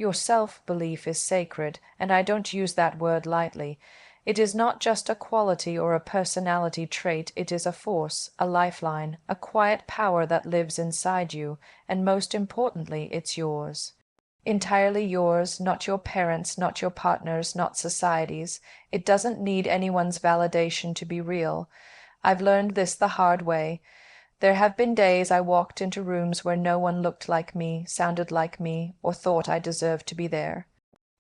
Your self-belief is sacred, and I don't use that word lightly. It is not just a quality or a personality trait, it is a force, a lifeline, a quiet power that lives inside you, and most importantly, it's yours. Entirely yours, not your parents', not your partner's, not society's. It doesn't need anyone's validation to be real. I've learned this the hard way. There have been days I walked into rooms where no one looked like me, sounded like me, or thought I deserved to be there.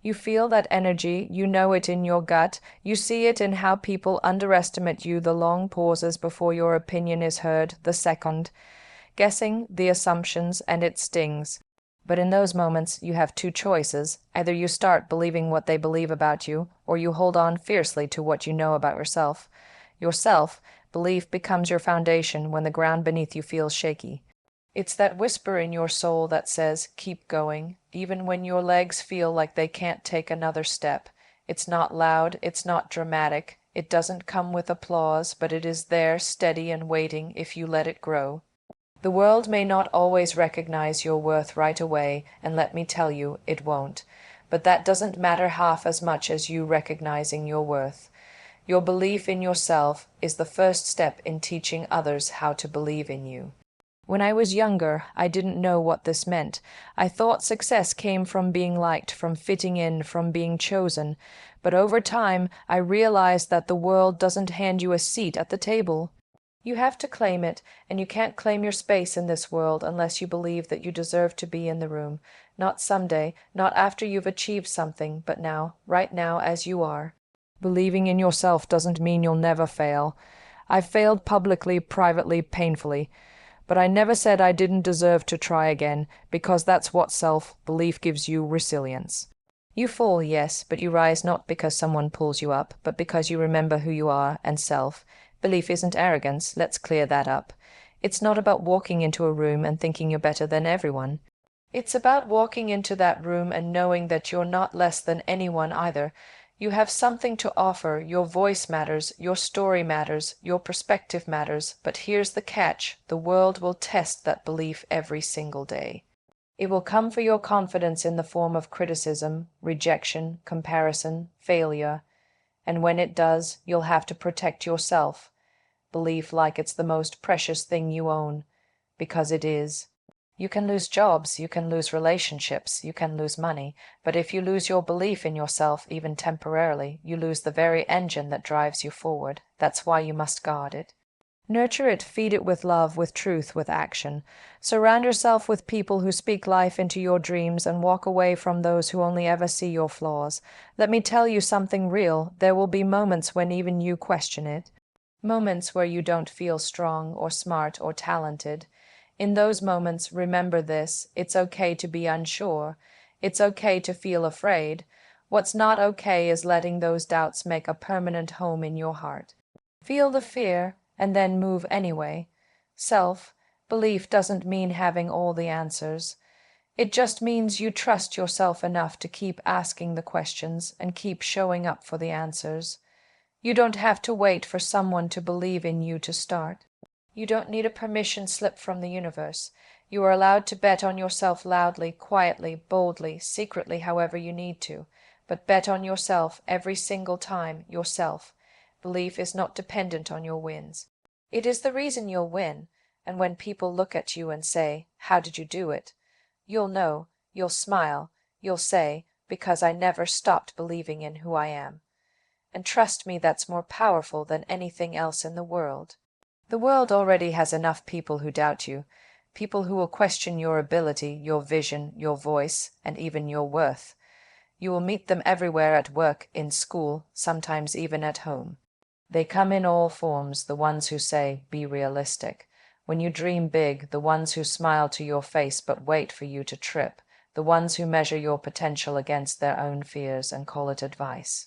You feel that energy, you know it in your gut, you see it in how people underestimate you, the long pauses before your opinion is heard, the second guessing, the assumptions, and it stings. But in those moments, you have two choices. Either you start believing what they believe about you, or you hold on fiercely to what you know about yourself. Belief becomes your foundation when the ground beneath you feels shaky. It's that whisper in your soul that says, keep going, even when your legs feel like they can't take another step. It's not loud, it's not dramatic, it doesn't come with applause, but it is there, steady and waiting if you let it grow. The world may not always recognize your worth right away, and let me tell you, it won't. But that doesn't matter half as much as you recognizing your worth. Your belief in yourself is the first step in teaching others how to believe in you. When I was younger, I didn't know what this meant. I thought success came from being liked, from fitting in, from being chosen. But over time, I realized that the world doesn't hand you a seat at the table. You have to claim it, and you can't claim your space in this world unless you believe that you deserve to be in the room. Not someday, not after you've achieved something, but now, right now as you are. Believing in yourself doesn't mean you'll never fail. I've failed publicly, privately, painfully. But I never said I didn't deserve to try again, because that's what self-belief gives you, resilience. You fall, yes, but you rise not because someone pulls you up, but because you remember who you are and self. Belief isn't arrogance, let's clear that up. It's not about walking into a room and thinking you're better than everyone. It's about walking into that room and knowing that you're not less than anyone either. You have something to offer, your voice matters, your story matters, your perspective matters, but here's the catch, the world will test that belief every single day. It will come for your confidence in the form of criticism, rejection, comparison, failure, and when it does, you'll have to protect yourself. Belief like it's the most precious thing you own, because it is. You can lose jobs, you can lose relationships, you can lose money, but if you lose your belief in yourself, even temporarily, you lose the very engine that drives you forward. That's why you must guard it. Nurture it, feed it with love, with truth, with action. Surround yourself with people who speak life into your dreams and walk away from those who only ever see your flaws. Let me tell you something real. There will be moments when even you question it. Moments where you don't feel strong or smart or talented. In those moments, remember this, it's okay to be unsure. It's okay to feel afraid. What's not okay is letting those doubts make a permanent home in your heart. Feel the fear, and then move anyway. Self-belief doesn't mean having all the answers. It just means you trust yourself enough to keep asking the questions and keep showing up for the answers. You don't have to wait for someone to believe in you to start. You don't need a permission slip from the universe. You are allowed to bet on yourself loudly, quietly, boldly, secretly, however you need to. But bet on yourself every single time, yourself. Belief is not dependent on your wins. It is the reason you'll win, and when people look at you and say, "How did you do it?" you'll know, you'll smile, you'll say, "Because I never stopped believing in who I am." And trust me, that's more powerful than anything else in the world. The world already has enough people who doubt you, people who will question your ability, your vision, your voice, and even your worth. You will meet them everywhere, at work, in school, sometimes even at home. They come in all forms, the ones who say, "Be realistic." When you dream big, the ones who smile to your face but wait for you to trip, the ones who measure your potential against their own fears and call it advice.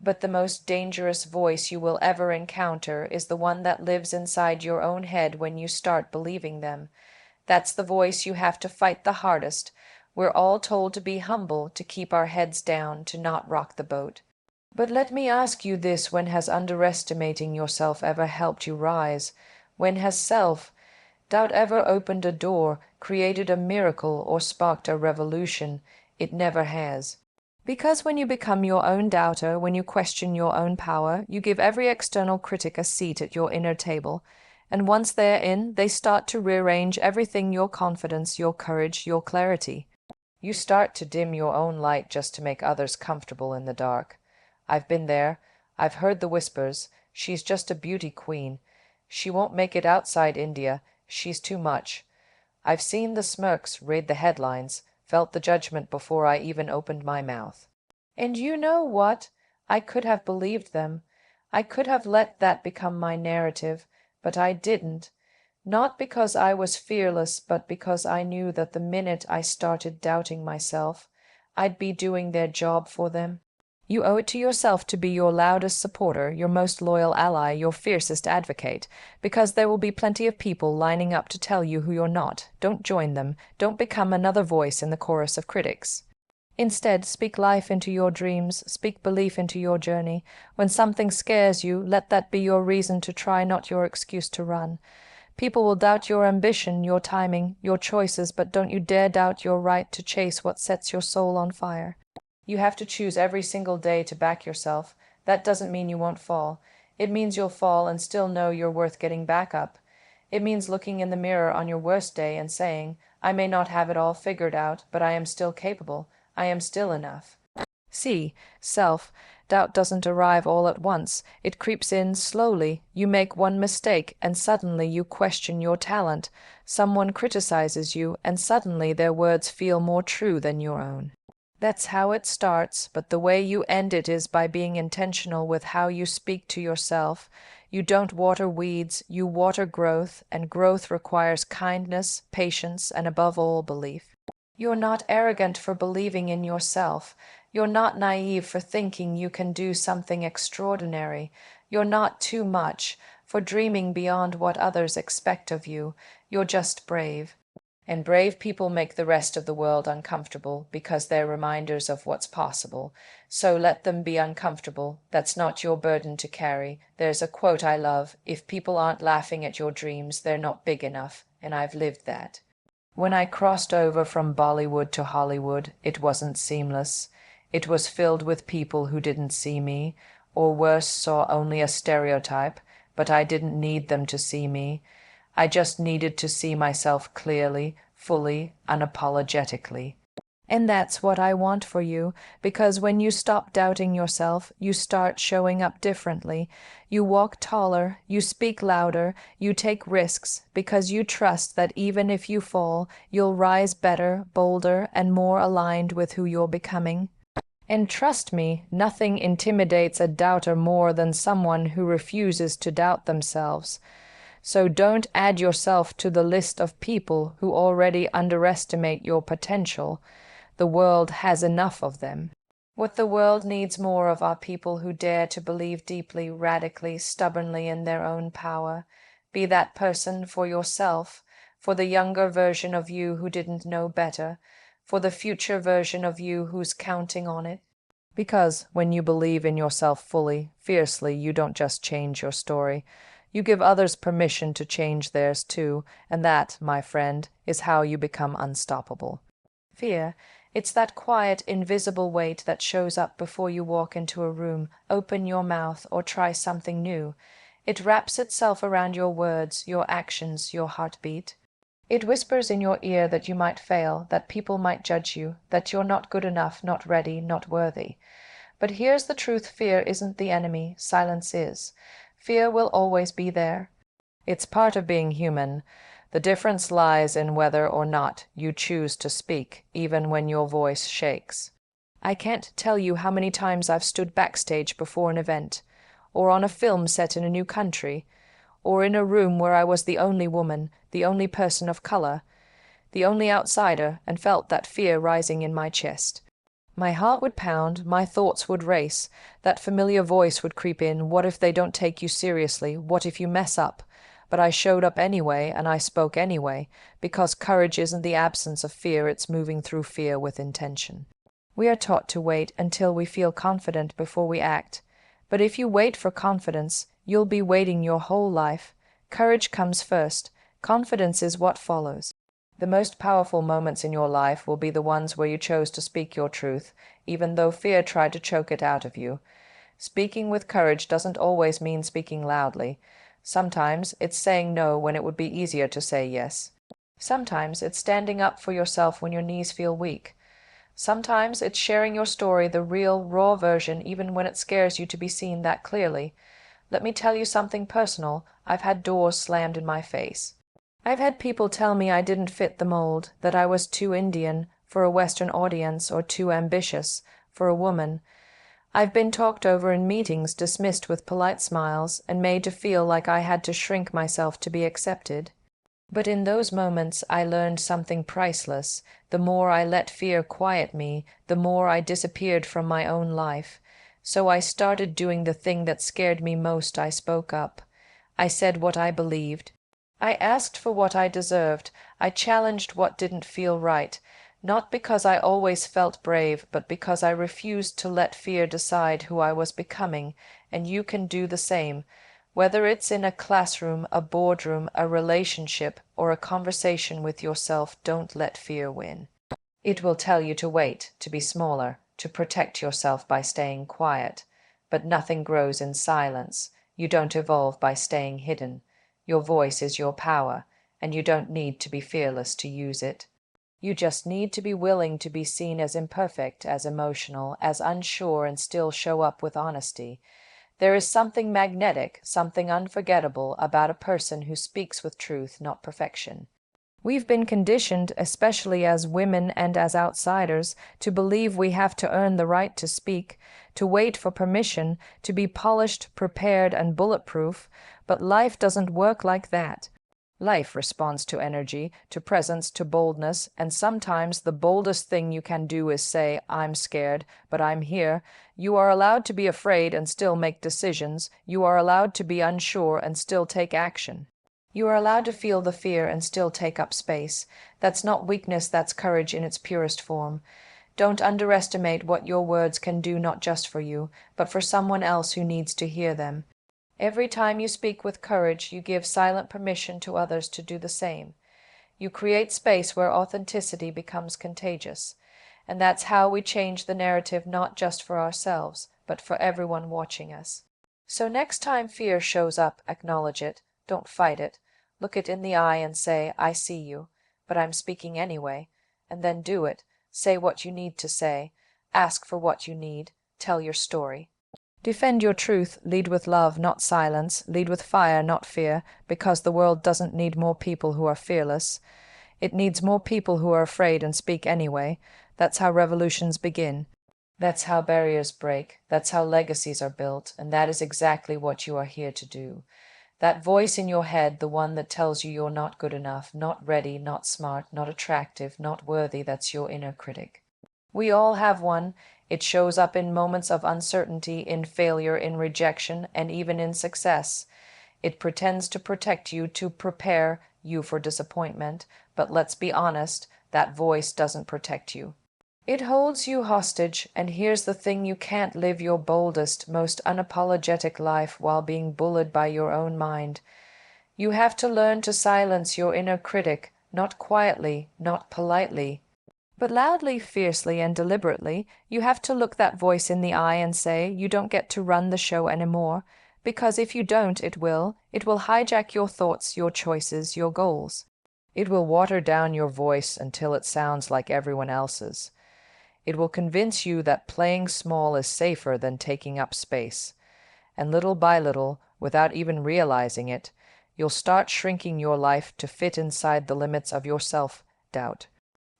But the most dangerous voice you will ever encounter is the one that lives inside your own head when you start believing them. That's the voice you have to fight the hardest. We're all told to be humble, to keep our heads down, to not rock the boat. But let me ask you this, when has underestimating yourself ever helped you rise? When has self-doubt ever opened a door, created a miracle, or sparked a revolution? It never has. Because when you become your own doubter, when you question your own power, you give every external critic a seat at your inner table, and once they're in, they start to rearrange everything: your confidence, your courage, your clarity. You start to dim your own light just to make others comfortable in the dark. I've been there. I've heard the whispers. She's just a beauty queen. She won't make it outside India. She's too much. I've seen the smirks, read the headlines, felt the judgment before I even opened my mouth. And you know what? I could have believed them. I could have let that become my narrative, but I didn't. Not because I was fearless, but because I knew that the minute I started doubting myself, I'd be doing their job for them. You owe it to yourself to be your loudest supporter, your most loyal ally, your fiercest advocate, because there will be plenty of people lining up to tell you who you're not. Don't join them. Don't become another voice in the chorus of critics. Instead, speak life into your dreams, speak belief into your journey. When something scares you, let that be your reason to try, not your excuse to run. People will doubt your ambition, your timing, your choices, but don't you dare doubt your right to chase what sets your soul on fire. You have to choose every single day to back yourself. That doesn't mean you won't fall. It means you'll fall and still know you're worth getting back up. It means looking in the mirror on your worst day and saying, I may not have it all figured out, but I am still capable. I am still enough. See, self-doubt doesn't arrive all at once. It creeps in slowly. You make one mistake, and suddenly you question your talent. Someone criticizes you, and suddenly their words feel more true than your own. That's how it starts, but the way you end it is by being intentional with how you speak to yourself. You don't water weeds, you water growth, and growth requires kindness, patience, and above all, belief. You're not arrogant for believing in yourself. You're not naive for thinking you can do something extraordinary. You're not too much for dreaming beyond what others expect of you. You're just brave. And brave people make the rest of the world uncomfortable because they're reminders of what's possible. So let them be uncomfortable. That's not your burden to carry. There's a quote I love: if people aren't laughing at your dreams, they're not big enough. And I've lived that. When I crossed over from Bollywood to Hollywood, it wasn't seamless. It was filled with people who didn't see me, or worse, saw only a stereotype, but I didn't need them to see me. I just needed to see myself clearly, fully, unapologetically. And that's what I want for you, because when you stop doubting yourself, you start showing up differently. You walk taller, you speak louder, you take risks, because you trust that even if you fall, you'll rise better, bolder, and more aligned with who you're becoming. And trust me, nothing intimidates a doubter more than someone who refuses to doubt themselves. So don't add yourself to the list of people who already underestimate your potential. The world has enough of them. What the world needs more of are people who dare to believe deeply, radically, stubbornly in their own power. Be that person for yourself, for the younger version of you who didn't know better, for the future version of you who's counting on it. Because when you believe in yourself fully, fiercely, you don't just change your story. You give others permission to change theirs too, and that, my friend, is how you become unstoppable. Fear, it's that quiet, invisible weight that shows up before you walk into a room, open your mouth, or try something new. It wraps itself around your words, your actions, your heartbeat. It whispers in your ear that you might fail, that people might judge you, that you're not good enough, not ready, not worthy. But here's the truth: fear isn't the enemy, silence is. Fear will always be there. It's part of being human. The difference lies in whether or not you choose to speak, even when your voice shakes. I can't tell you how many times I've stood backstage before an event, or on a film set in a new country, or in a room where I was the only woman, the only person of color, the only outsider, and felt that fear rising in my chest. My heart would pound, my thoughts would race, that familiar voice would creep in: what if they don't take you seriously? What if you mess up? But I showed up anyway, and I spoke anyway, because courage isn't the absence of fear, it's moving through fear with intention. We are taught to wait until we feel confident before we act. But if you wait for confidence, you'll be waiting your whole life. Courage comes first. Confidence is what follows. The most powerful moments in your life will be the ones where you chose to speak your truth, even though fear tried to choke it out of you. Speaking with courage doesn't always mean speaking loudly. Sometimes it's saying no when it would be easier to say yes. Sometimes it's standing up for yourself when your knees feel weak. Sometimes it's sharing your story, the real, raw version, even when it scares you to be seen that clearly. Let me tell you something personal. I've had doors slammed in my face. I've had people tell me I didn't fit the mold, that I was too Indian for a Western audience or too ambitious for a woman. I've been talked over in meetings, dismissed with polite smiles, and made to feel like I had to shrink myself to be accepted. But in those moments I learned something priceless. The more I let fear quiet me, the more I disappeared from my own life. So I started doing the thing that scared me most. I spoke up. I said what I believed. I asked for what I deserved. I challenged what didn't feel right, not because I always felt brave, but because I refused to let fear decide who I was becoming, and you can do the same. Whether it's in a classroom, a boardroom, a relationship, or a conversation with yourself, don't let fear win. It will tell you to wait, to be smaller, to protect yourself by staying quiet. But nothing grows in silence. You don't evolve by staying hidden. Your voice is your power, and you don't need to be fearless to use it. You just need to be willing to be seen as imperfect, as emotional, as unsure, and still show up with honesty. There is something magnetic, something unforgettable about a person who speaks with truth, not perfection. We've been conditioned, especially as women and as outsiders, to believe we have to earn the right to speak, to wait for permission, to be polished, prepared, and bulletproof, but life doesn't work like that. Life responds to energy, to presence, to boldness, and sometimes the boldest thing you can do is say, "I'm scared, but I'm here." You are allowed to be afraid and still make decisions. You are allowed to be unsure and still take action. You are allowed to feel the fear and still take up space. That's not weakness, that's courage in its purest form. Don't underestimate what your words can do, not just for you, but for someone else who needs to hear them. Every time you speak with courage, you give silent permission to others to do the same. You create space where authenticity becomes contagious. And that's how we change the narrative, not just for ourselves, but for everyone watching us. So next time fear shows up, acknowledge it. Don't fight it. Look it in the eye and say, "I see you, but I'm speaking anyway." And then do it. Say what you need to say. Ask for what you need. Tell your story. Defend your truth. Lead with love, not silence. Lead with fire, not fear, because the world doesn't need more people who are fearless. It needs more people who are afraid and speak anyway. That's how revolutions begin. That's how barriers break. That's how legacies are built. And that is exactly what you are here to do. That voice in your head, the one that tells you you're not good enough, not ready, not smart, not attractive, not worthy, that's your inner critic. We all have one. It shows up in moments of uncertainty, in failure, in rejection, and even in success. It pretends to protect you, to prepare you for disappointment, but let's be honest, that voice doesn't protect you. It holds you hostage, and here's the thing: you can't live your boldest, most unapologetic life while being bullied by your own mind. You have to learn to silence your inner critic, not quietly, not politely, but loudly, fiercely, and deliberately. You have to look that voice in the eye and say, "You don't get to run the show anymore," because if you don't, it will. It will hijack your thoughts, your choices, your goals. It will water down your voice until it sounds like everyone else's. It will convince you that playing small is safer than taking up space. And little by little, without even realizing it, you'll start shrinking your life to fit inside the limits of your self-doubt.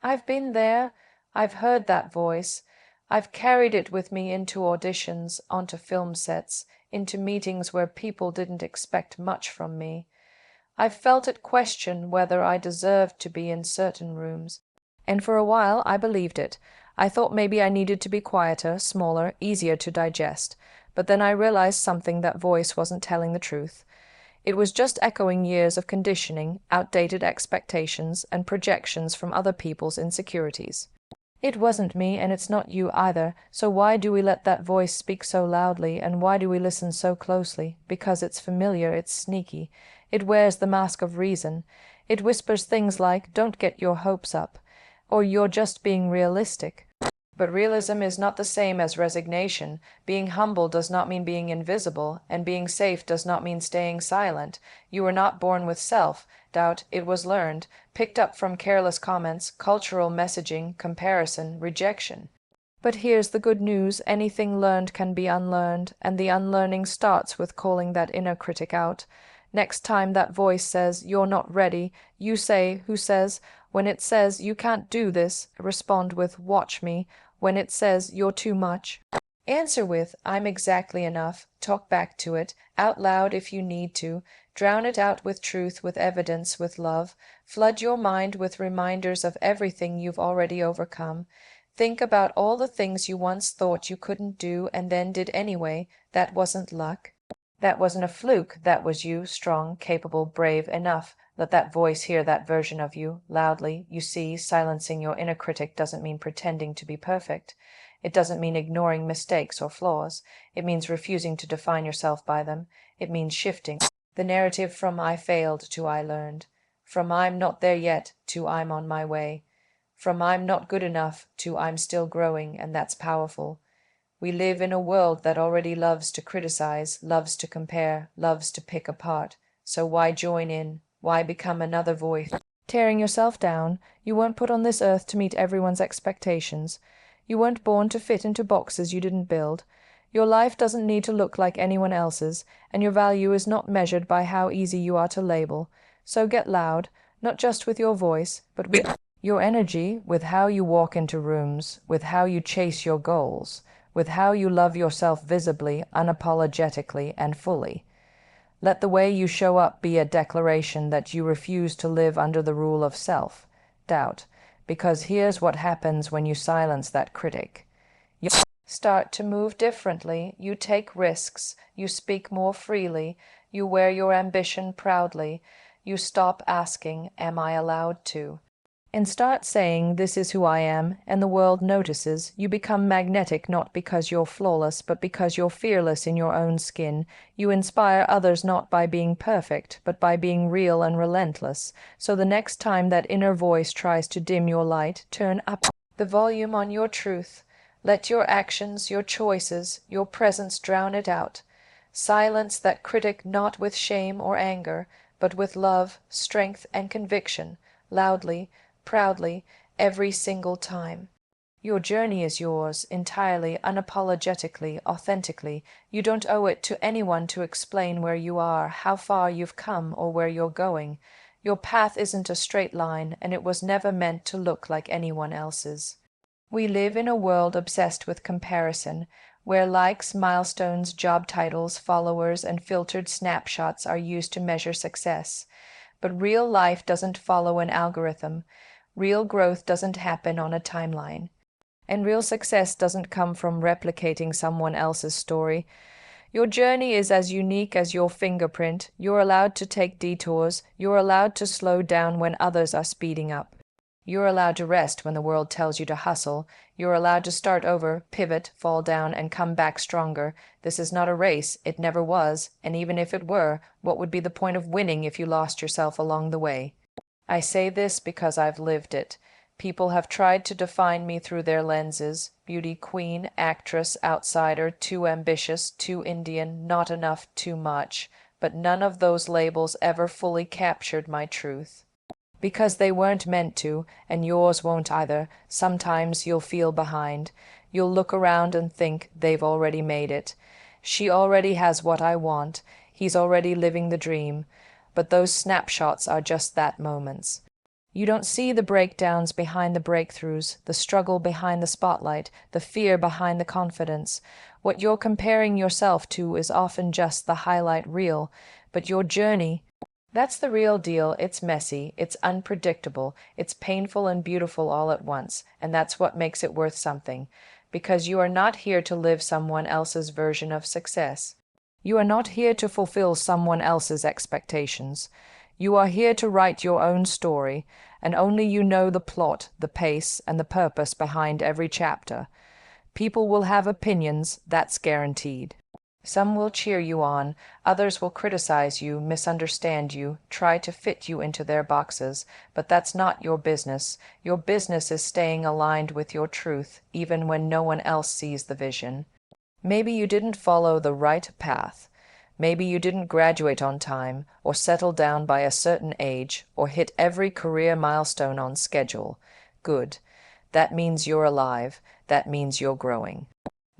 I've been there. I've heard that voice. I've carried it with me into auditions, onto film sets, into meetings where people didn't expect much from me. I've felt it question whether I deserved to be in certain rooms. And for a while I believed it. I thought maybe I needed to be quieter, smaller, easier to digest. But then I realized something: that voice wasn't telling the truth. It was just echoing years of conditioning, outdated expectations, and projections from other people's insecurities. It wasn't me, and it's not you either. So why do we let that voice speak so loudly, and why do we listen so closely? Because it's familiar, it's sneaky. It wears the mask of reason. It whispers things like, "Don't get your hopes up," or "You're just being realistic." But realism is not the same as resignation. Being humble does not mean being invisible, and being safe does not mean staying silent. You were not born with self-doubt, it was learned, picked up from careless comments, cultural messaging, comparison, rejection. But here's the good news: anything learned can be unlearned, and the unlearning starts with calling that inner critic out. Next time that voice says, "You're not ready," you say, "Who says?" When it says, "You can't do this," respond with, "Watch me." When it says, "You're too much," answer with, "I'm exactly enough." Talk back to it, out loud if you need to. Drown it out with truth, with evidence, with love. Flood your mind with reminders of everything you've already overcome. Think about all the things you once thought you couldn't do and then did anyway. That wasn't luck. That wasn't a fluke. That was you, strong, capable, brave, enough. Let that voice hear that version of you, loudly. You see, silencing your inner critic doesn't mean pretending to be perfect. It doesn't mean ignoring mistakes or flaws. It means refusing to define yourself by them. It means shifting the narrative from "I failed" to "I learned." From "I'm not there yet" to "I'm on my way." From "I'm not good enough" to "I'm still growing," and that's powerful. We live in a world that already loves to criticize, loves to compare, loves to pick apart. So why join in? Why become another voice? Tearing yourself down. You weren't put on this earth to meet everyone's expectations. You weren't born to fit into boxes you didn't build. Your life doesn't need to look like anyone else's, and your value is not measured by how easy you are to label. So get loud, not just with your voice, but with your energy, with how you walk into rooms, with how you chase your goals, with how you love yourself visibly, unapologetically, and fully. Let the way you show up be a declaration that you refuse to live under the rule of self-doubt, because here's what happens when you silence that critic. You start to move differently, you take risks, you speak more freely, you wear your ambition proudly, you stop asking, "Am I allowed to?" and start saying, "This is who I am," and the world notices. You become magnetic not because you're flawless, but because you're fearless in your own skin. You inspire others not by being perfect, but by being real and relentless. So the next time that inner voice tries to dim your light, turn up the volume on your truth. Let your actions, your choices, your presence drown it out. Silence that critic not with shame or anger, but with love, strength, and conviction, loudly, proudly, every single time. Your journey is yours, entirely, unapologetically, authentically. You don't owe it to anyone to explain where you are, how far you've come, or where you're going. Your path isn't a straight line, and it was never meant to look like anyone else's. We live in a world obsessed with comparison, where likes, milestones, job titles, followers, and filtered snapshots are used to measure success. But real life doesn't follow an algorithm. Real growth doesn't happen on a timeline. And real success doesn't come from replicating someone else's story. Your journey is as unique as your fingerprint. You're allowed to take detours. You're allowed to slow down when others are speeding up. You're allowed to rest when the world tells you to hustle. You're allowed to start over, pivot, fall down, and come back stronger. This is not a race. It never was. And even if it were, what would be the point of winning if you lost yourself along the way? I say this because I've lived it. People have tried to define me through their lenses: beauty queen, actress, outsider, too ambitious, too Indian, not enough, too much. But none of those labels ever fully captured my truth. Because they weren't meant to, and yours won't either. Sometimes you'll feel behind. You'll look around and think, "They've already made it. She already has what I want. He's already living the dream." But those snapshots are just that, moments. You don't see the breakdowns behind the breakthroughs, the struggle behind the spotlight, the fear behind the confidence. What you're comparing yourself to is often just the highlight reel, but your journey, that's the real deal. It's messy, it's unpredictable, it's painful and beautiful all at once, and that's what makes it worth something. Because you are not here to live someone else's version of success. You are not here to fulfill someone else's expectations. You are here to write your own story, and only you know the plot, the pace, and the purpose behind every chapter. People will have opinions, that's guaranteed. Some will cheer you on, others will criticize you, misunderstand you, try to fit you into their boxes, but that's not your business. Your business is staying aligned with your truth, even when no one else sees the vision. Maybe you didn't follow the right path. Maybe you didn't graduate on time, or settle down by a certain age, or hit every career milestone on schedule. Good. That means you're alive. That means you're growing.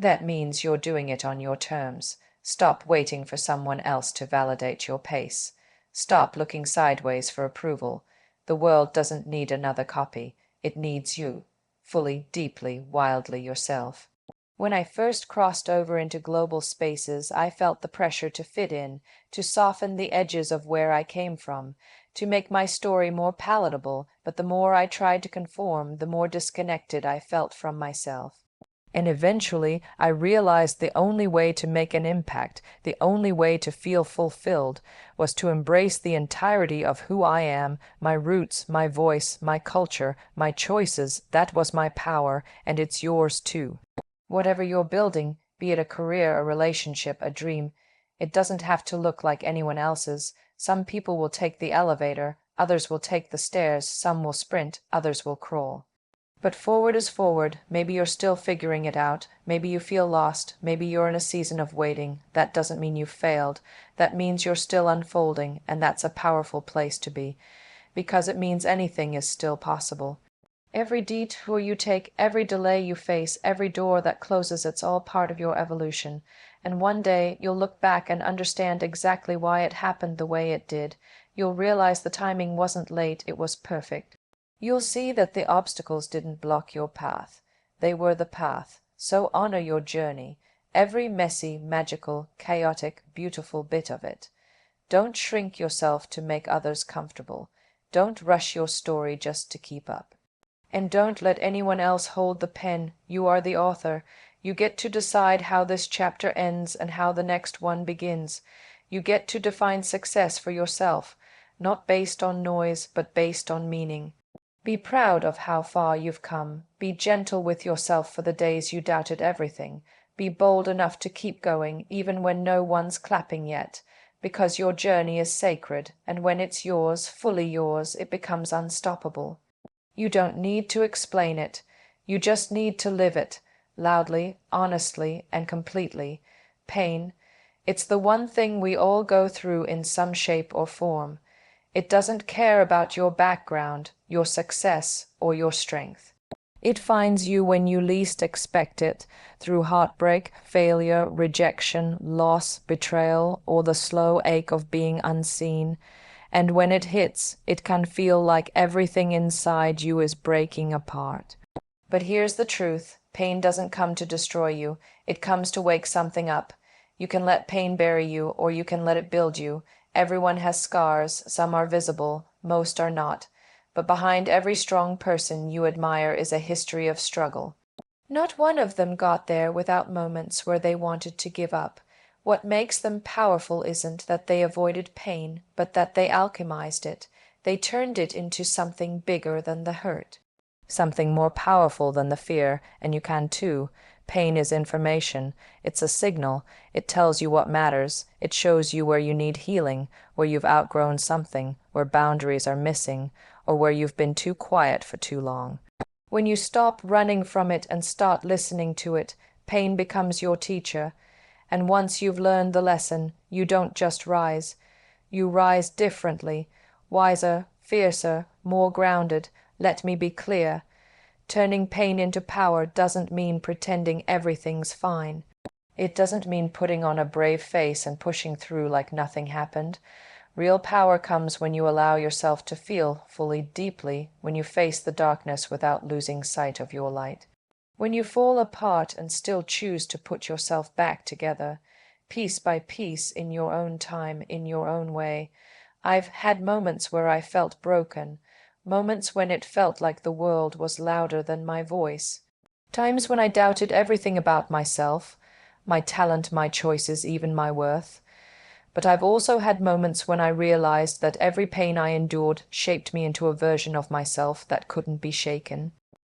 That means you're doing it on your terms. Stop waiting for someone else to validate your pace. Stop looking sideways for approval. The world doesn't need another copy. It needs you, fully, deeply, wildly yourself. When I first crossed over into global spaces, I felt the pressure to fit in, to soften the edges of where I came from, to make my story more palatable, but the more I tried to conform, the more disconnected I felt from myself. And eventually I realized the only way to make an impact, the only way to feel fulfilled, was to embrace the entirety of who I am, my roots, my voice, my culture, my choices. That was my power, and it's yours too. Whatever you're building, be it a career, a relationship, a dream, it doesn't have to look like anyone else's. Some people will take the elevator, others will take the stairs, some will sprint, others will crawl. But forward is forward. Maybe you're still figuring it out. Maybe you feel lost. Maybe you're in a season of waiting. That doesn't mean you've failed. That means you're still unfolding, and that's a powerful place to be, because it means anything is still possible. Every detour you take, every delay you face, every door that closes, it's all part of your evolution. And one day you'll look back and understand exactly why it happened the way it did. You'll realize the timing wasn't late, it was perfect. You'll see that the obstacles didn't block your path. They were the path. So honor your journey, every messy, magical, chaotic, beautiful bit of it. Don't shrink yourself to make others comfortable. Don't rush your story just to keep up. And don't let anyone else hold the pen. You are the author. You get to decide how this chapter ends and how the next one begins. You get to define success for yourself, not based on noise, but based on meaning. Be proud of how far you've come. Be gentle with yourself for the days you doubted everything. Be bold enough to keep going, even when no one's clapping yet, because your journey is sacred, and when it's yours, fully yours, it becomes unstoppable. You don't need to explain it. You just need to live it, loudly, honestly, and completely. Pain, it's the one thing we all go through in some shape or form. It doesn't care about your background, your success, or your strength. It finds you when you least expect it, through heartbreak, failure, rejection, loss, betrayal, or the slow ache of being unseen. And when it hits, it can feel like everything inside you is breaking apart. But here's the truth. Pain doesn't come to destroy you. It comes to wake something up. You can let pain bury you, or you can let it build you. Everyone has scars. Some are visible, most are not. But behind every strong person you admire is a history of struggle. Not one of them got there without moments where they wanted to give up. What makes them powerful isn't that they avoided pain, but that they alchemized it. They turned it into something bigger than the hurt, something more powerful than the fear, and you can too. Pain is information. It's a signal. It tells you what matters. It shows you where you need healing, where you've outgrown something, where boundaries are missing, or where you've been too quiet for too long. When you stop running from it and start listening to it, pain becomes your teacher. And once you've learned the lesson, you don't just rise. You rise differently, wiser, fiercer, more grounded. Let me be clear. Turning pain into power doesn't mean pretending everything's fine. It doesn't mean putting on a brave face and pushing through like nothing happened. Real power comes when you allow yourself to feel fully, deeply, when you face the darkness without losing sight of your light. When you fall apart and still choose to put yourself back together, piece by piece, in your own time, in your own way. I've had moments where I felt broken, moments when it felt like the world was louder than my voice. Times when I doubted everything about myself, my talent, my choices, even my worth. But I've also had moments when I realized that every pain I endured shaped me into a version of myself that couldn't be shaken.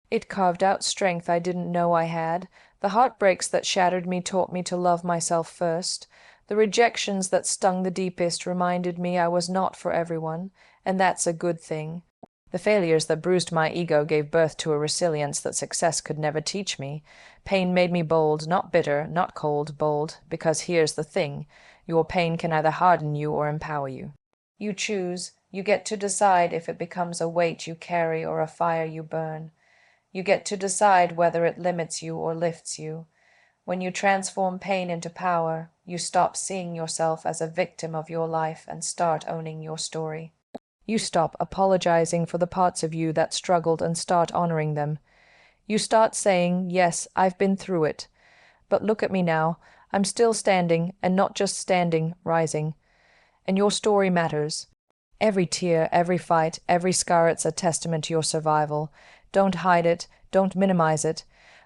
It carved out strength I didn't know I had, The heartbreaks that shattered me taught me to love myself first. The rejections that stung the deepest reminded me I was not for everyone, and that's a good thing. The failures that bruised my ego gave birth to a resilience that success could never teach me. Pain made me bold, not bitter, not cold, bold, because here's the thing: your pain can either harden you or empower you. You choose. You get to decide if it becomes a weight you carry or a fire you burn. You get to decide whether it limits you or lifts you. When you transform pain into power, you stop seeing yourself as a victim of your life and start owning your story. You stop apologizing for the parts of you that struggled and start honoring them. You start saying, yes, I've been through it, but look at me now. I'm still standing, and not just standing, rising. And your story matters. Every tear, every fight, every scar, it's a testament to your survival. Don't hide it. Don't minimize it.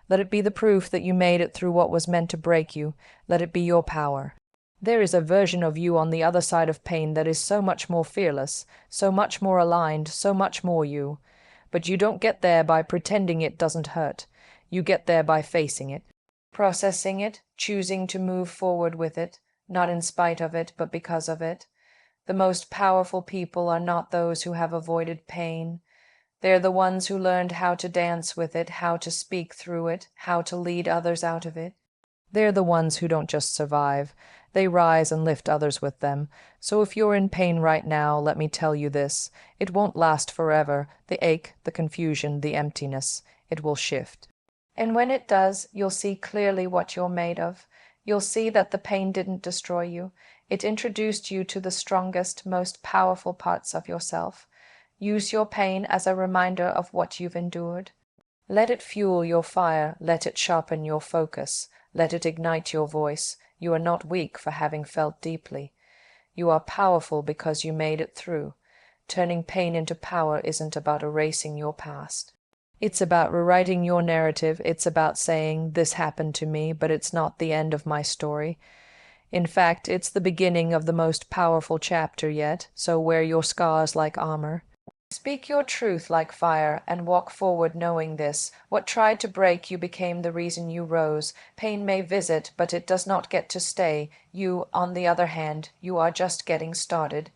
Let it be the proof that you made it through what was meant to break you. Let it be your power. There is a version of you on the other side of pain that is so much more fearless, so much more aligned, so much more you. But you don't get there by pretending it doesn't hurt. You get there by facing it, processing it, choosing to move forward with it, not in spite of it, but because of it. The most powerful people are not those who have avoided pain. They're the ones who learned how to dance with it, how to speak through it, how to lead others out of it. They're the ones who don't just survive. They rise and lift others with them. So if you're in pain right now, let me tell you this: it won't last forever. The ache, the confusion, the emptiness. It will shift. And when it does, you'll see clearly what you're made of. You'll see that the pain didn't destroy you. It introduced you to the strongest, most powerful parts of yourself. Use your pain as a reminder of what you've endured. Let it fuel your fire. Let it sharpen your focus. Let it ignite your voice. You are not weak for having felt deeply. You are powerful because you made it through. Turning pain into power isn't about erasing your past. It's about rewriting your narrative. It's about saying, this happened to me, but it's not the end of my story. In fact, it's the beginning of the most powerful chapter yet, so wear your scars like armor. Speak your truth like fire, and walk forward knowing this: what tried to break you became the reason you rose. Pain may visit, but it does not get to stay. You, on the other hand, you are just getting started.